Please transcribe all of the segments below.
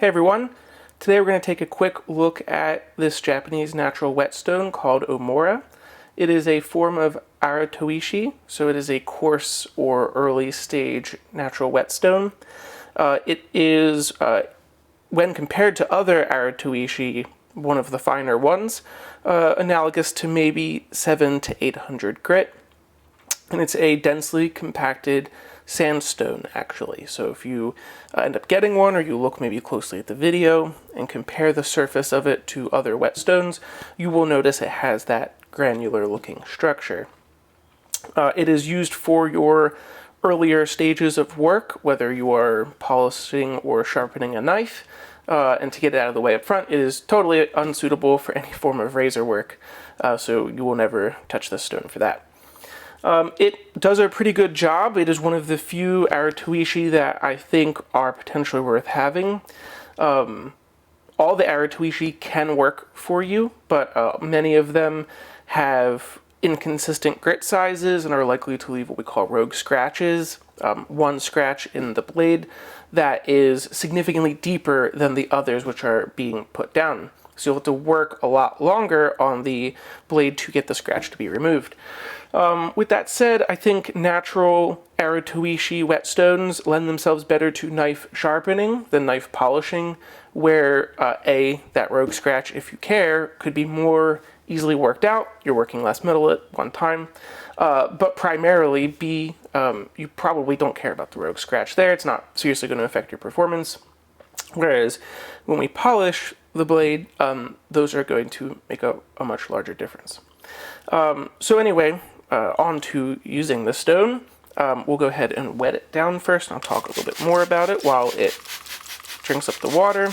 Hey everyone, today we're going to take a quick look at this Japanese natural whetstone called Omora. It is a form of Aratoishi, so it is a coarse or early stage natural whetstone. It is, when compared to other Aratoishi, one of the finer ones, analogous to maybe 700 to 800 grit. And it's a densely compacted sandstone, actually. So if you end up getting one, or you look maybe closely at the video and compare the surface of it to other whetstones, you will notice it has that granular looking structure. It is used for your earlier stages of work, whether you are polishing or sharpening a knife, and to get it out of the way up front, it is totally unsuitable for any form of razor work, so you will never touch this stone for that. It does a pretty good job. It is one of the few Aratoishi that I think are potentially worth having. All the Aratoishi can work for you, but many of them have inconsistent grit sizes and are likely to leave what we call rogue scratches. One scratch in the blade that is significantly deeper than the others which are being put down. So you'll have to work a lot longer on the blade to get the scratch to be removed. With that said, I think natural Aratoishi whetstones lend themselves better to knife sharpening than knife polishing, where that rogue scratch, if you care, could be more easily worked out. You're working less metal at one time. But primarily, you probably don't care about the rogue scratch there. It's not seriously going to affect your performance. Whereas when we polish the blade, those are going to make a much larger difference. So anyway, on to using the stone. We'll go ahead and wet it down first, and I'll talk a little bit more about it while it drinks up the water.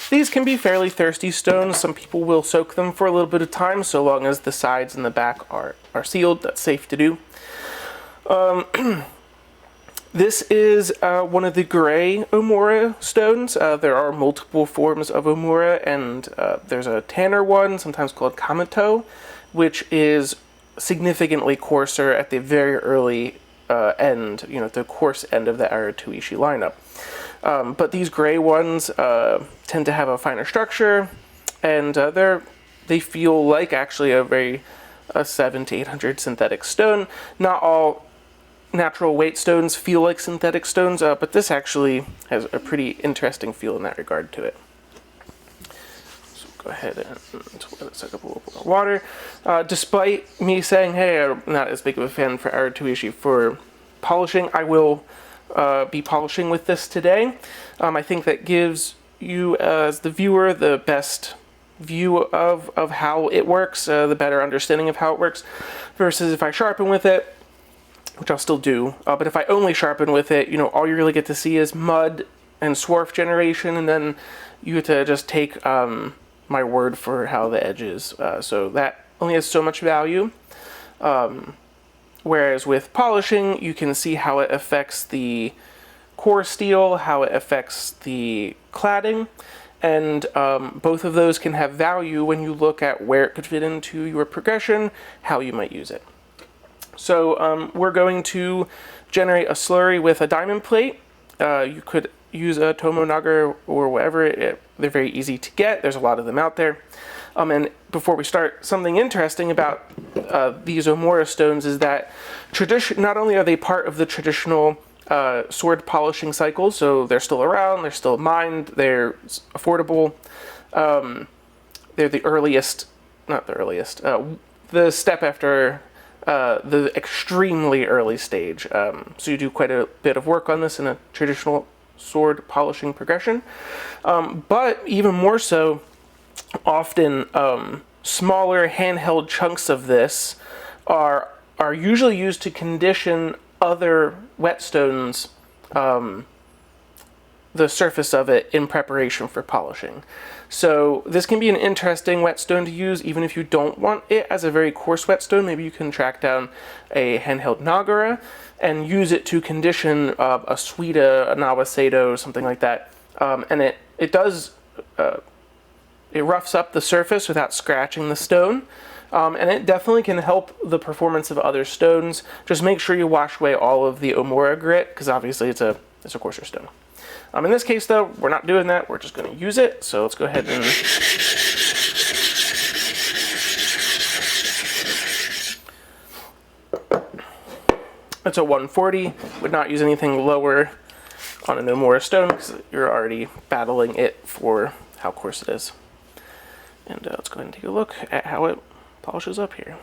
These can be fairly thirsty stones. Some people will soak them for a little bit of time, so long as the sides and the back are sealed. That's safe to do. This is one of the gray Omura stones. There are multiple forms of Omura, and there's a tanner one, sometimes called Kamato, which is significantly coarser at the very early end, the coarse end of the Aratoishi lineup. But these gray ones tend to have a finer structure, and they feel like actually a 700 to 800 synthetic stone. Not all natural weight stones feel like synthetic stones, but this actually has a pretty interesting feel in that regard to it. So go ahead and let it soak up a little bit more water. Despite me saying, hey, I'm not as big of a fan for Aratoishi for polishing, I will be polishing with this today. I think that gives you, as the viewer, the best view of how it works, the better understanding of how it works, versus if I sharpen with it, which I'll still do, but if I only sharpen with it, all you really get to see is mud and swarf generation, and then you get to just take my word for how the edge is. So that only has so much value. Whereas with polishing, you can see how it affects the core steel, how it affects the cladding, and both of those can have value when you look at where it could fit into your progression, how you might use it. So we're going to generate a slurry with a diamond plate. You could use a Tomo Nagura or whatever. They're very easy to get. There's a lot of them out there. And before we start, something interesting about these Omura stones is that not only are they part of the traditional sword polishing cycle, so they're still around, they're still mined, they're affordable. They're the earliest, not the earliest, the step after the extremely early stage. So you do quite a bit of work on this in a traditional sword polishing progression. But even more so, often smaller handheld chunks of this are usually used to condition other whetstones, the surface of it in preparation for polishing. So this can be an interesting whetstone to use even if you don't want it as a very coarse whetstone. Maybe you can track down a handheld Nagura and use it to condition a Suida, a Nawasedo, something like that. And it does, it roughs up the surface without scratching the stone. And it definitely can help the performance of other stones. Just make sure you wash away all of the Omura grit, because obviously it's a coarser stone. In this case, though, we're not doing that. We're just going to use it. So let's go ahead and... It's a 140. Would not use anything lower on an Omura stone because you're already battling it for how coarse it is. And let's go ahead and take a look at how it polishes up here.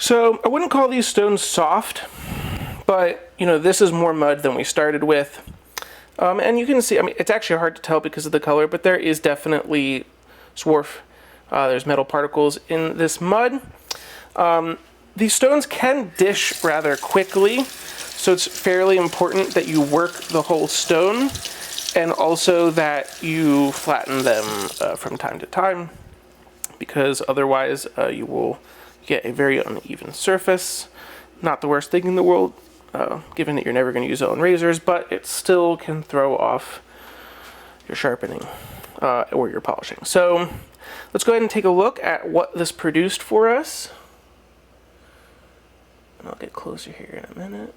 So I wouldn't call these stones soft, but you know, this is more mud than we started with. And you can see, I mean, it's actually hard to tell because of the color, but there is definitely swarf. There's metal particles in this mud. These stones can dish rather quickly, so it's fairly important that you work the whole stone and also that you flatten them from time to time, because otherwise you will get a very uneven surface. Not the worst thing in the world, given that you're never going to use it on razors, but it still can throw off your sharpening or your polishing. So let's go ahead and take a look at what this produced for us. And I'll get closer here in a minute.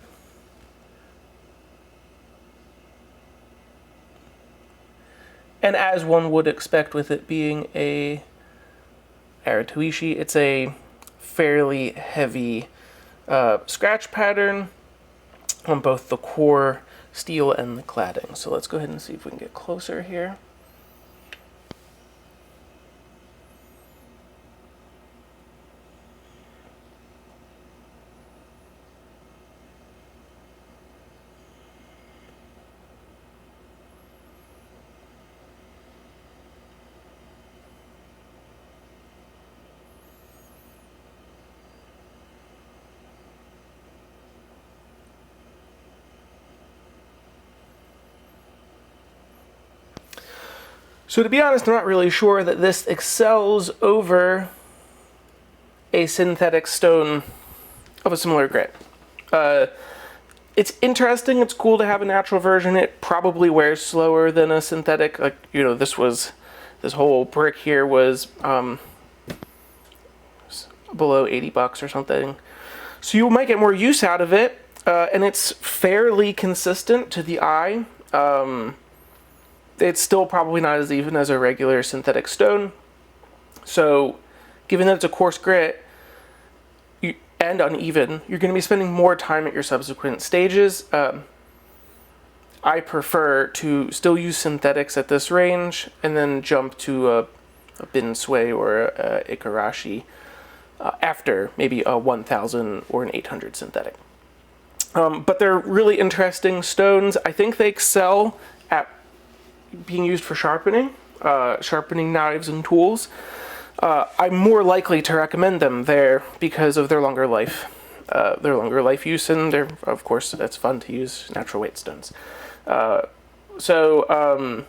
And as one would expect with it being a Aratoishi, it's a fairly heavy scratch pattern on both the core steel and the cladding. So let's go ahead and see if we can get closer here. So to be honest, I'm not really sure that this excels over a synthetic stone of a similar grit. It's interesting, it's cool to have a natural version. It probably wears slower than a synthetic. Like, you know, this whole brick here was below 80 bucks or something. So you might get more use out of it, and it's fairly consistent to the eye. It's still probably not as even as a regular synthetic stone. So given that it's a coarse grit and uneven, you're going to be spending more time at your subsequent stages. I prefer to still use synthetics at this range and then jump to a Binsui or a Ikarashi after maybe a 1000 or an 800 synthetic. But they're really interesting stones. I think they excel at being used for sharpening, sharpening knives and tools. I'm more likely to recommend them there because of their longer life use, and they're, of course, it's fun to use natural weight stones. So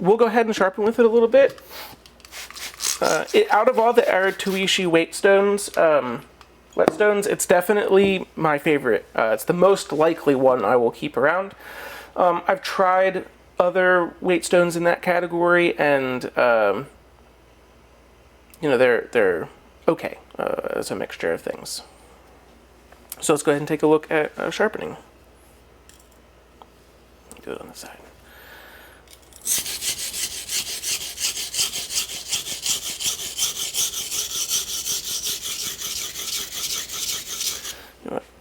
we'll go ahead and sharpen with it a little bit. Out of all the Aratoishi whetstones, it's definitely my favorite. It's the most likely one I will keep around. I've tried other weight stones in that category, and you know, they're okay as a mixture of things. So let's go ahead and take a look at sharpening. Do it on the side.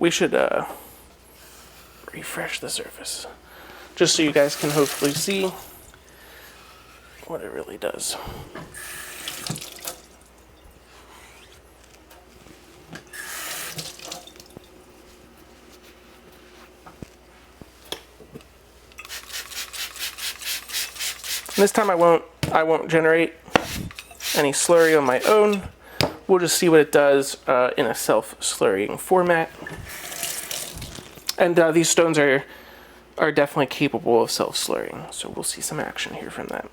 we should refresh the surface, just so you guys can hopefully see what it really does. And this time I won't generate any slurry on my own. We'll just see what it does in a self-slurrying format. And these stones are definitely capable of self-slurrying, so we'll see some action here from that.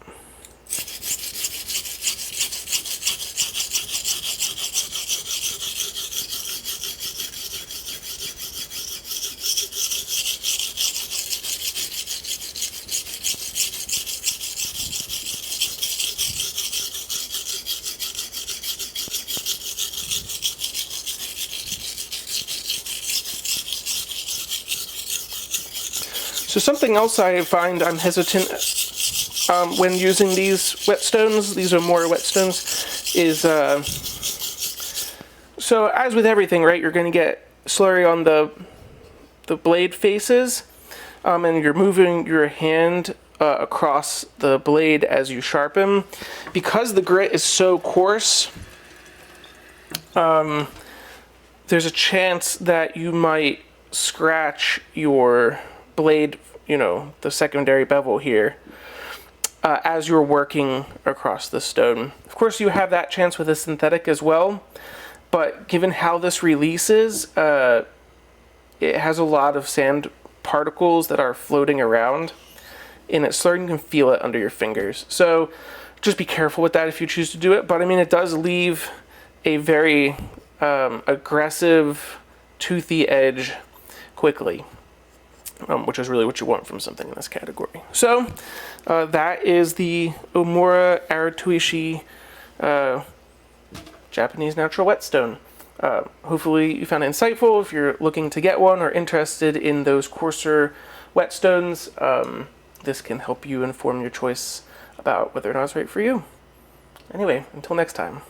So something else I find I'm hesitant when using these whetstones, these Omura whetstones, is so as with everything, right? You're going to get slurry on the blade faces, and you're moving your hand across the blade as you sharpen. Because the grit is so coarse, there's a chance that you might scratch your blade, the secondary bevel here, as you're working across the stone. Of course, you have that chance with a synthetic as well, but given how this releases, it has a lot of sand particles that are floating around in it, so you can feel it under your fingers. So just be careful with that if you choose to do it, but I mean, it does leave a very aggressive, toothy edge quickly. Which is really what you want from something in this category. So that is the Omura Aratoishi Japanese natural whetstone. Hopefully you found it insightful. If you're looking to get one or interested in those coarser whetstones, this can help you inform your choice about whether or not it's right for you. Anyway, until next time.